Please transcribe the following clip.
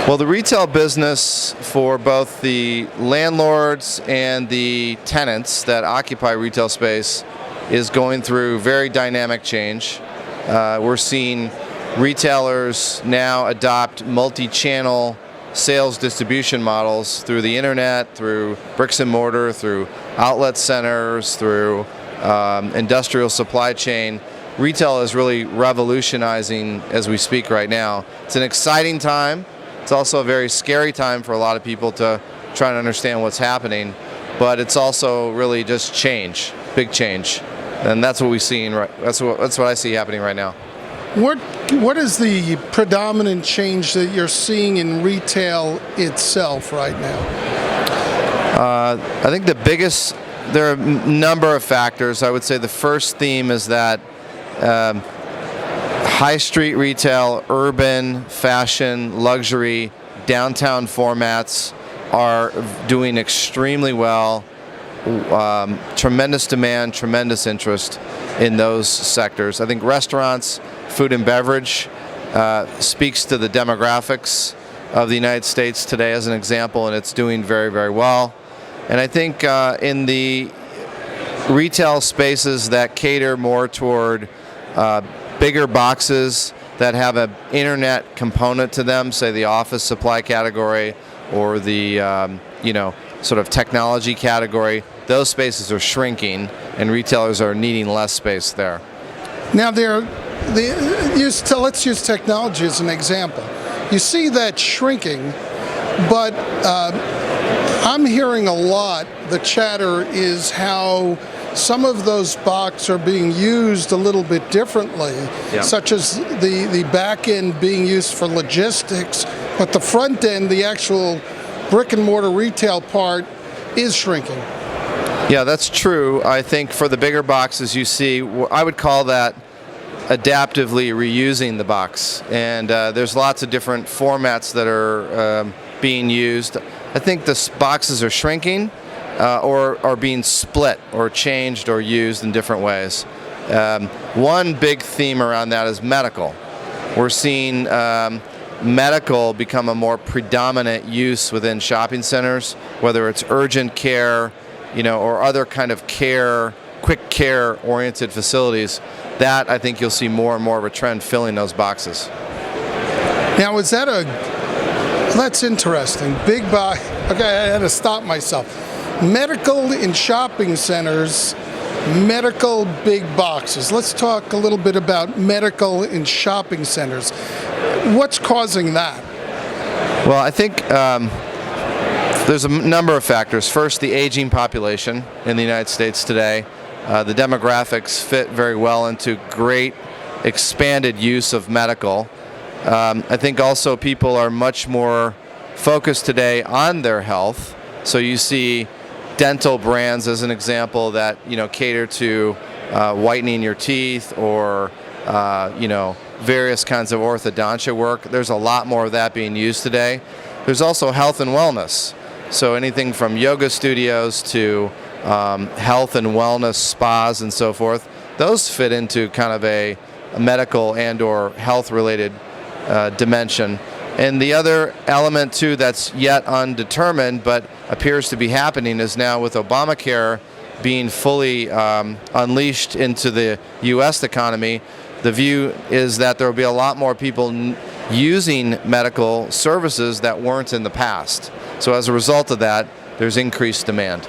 Well, the retail business for both the landlords and the tenants that occupy retail space is going through very dynamic change. We're seeing retailers now adopt multi-channel sales distribution models through the internet, through bricks and mortar, through outlet centers, through industrial supply chain. Retail is really revolutionizing as we speak right now. It's an exciting time. It's also a very scary time for a lot of people to try to understand what's happening, but it's also really just change, big change, and that's what we're seeing. That's what I see happening right now. What is the predominant change that you're seeing in retail itself right now? I think there are a number of factors. I would say the first theme is that high street retail, urban, fashion, luxury, downtown formats are doing extremely well. Tremendous demand, tremendous interest in those sectors. I think restaurants, food and beverage speaks to the demographics of the United States today as an example, and it's doing very, very well. And I think in the retail spaces that cater more toward bigger boxes that have an internet component to them, say the office supply category or the sort of technology category, those spaces are shrinking and retailers are needing less space there. Now let's use technology as an example. You see that shrinking, but I'm hearing a lot, the chatter is how some of those boxes are being used a little bit differently, such as the back end being used for logistics, but the front end, the actual brick and mortar retail part, is shrinking. Yeah, that's true. I think for the bigger boxes you see, I would call that adaptively reusing the box. And there's lots of different formats that are being used. I think the boxes are shrinking or are being split or changed or used in different ways. One big theme around that is medical. We're seeing medical become a more predominant use within shopping centers, whether it's urgent care, or other kind of care, quick care oriented facilities. That I think you'll see more and more of a trend filling those boxes. Now, that's interesting. Big box. Okay, I had to stop myself. Medical in shopping centers, medical big boxes. Let's talk a little bit about medical in shopping centers. What's causing that? Well, I think there's a number of factors. First, the aging population in the United States today. The demographics fit very well into great expanded use of medical. I think also people are much more focused today on their health. So you see dental brands as an example that cater to whitening your teeth or various kinds of orthodontia work. There's a lot more of that being used today. There's also health and wellness. So anything from yoga studios to health and wellness spas and so forth, those fit into kind of a medical and or health related dimension. And the other element too that's yet undetermined but appears to be happening is now with Obamacare being fully unleashed into the U.S. economy, the view is that there will be a lot more people using medical services that weren't in the past. So as a result of that, there's increased demand.